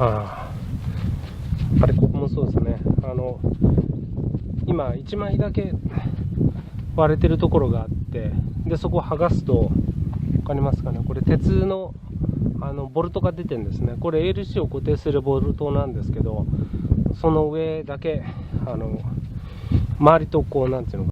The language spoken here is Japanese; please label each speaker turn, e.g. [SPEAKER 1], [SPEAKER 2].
[SPEAKER 1] あれ、ここもそうですね。今1枚だけ割れてるところがあって、でそこを剥がすと分かりますかね、これ鉄のボルトが出てるんですね。これ ALC を固定するボルトなんですけど、その上だけ周りとこうなんていうのか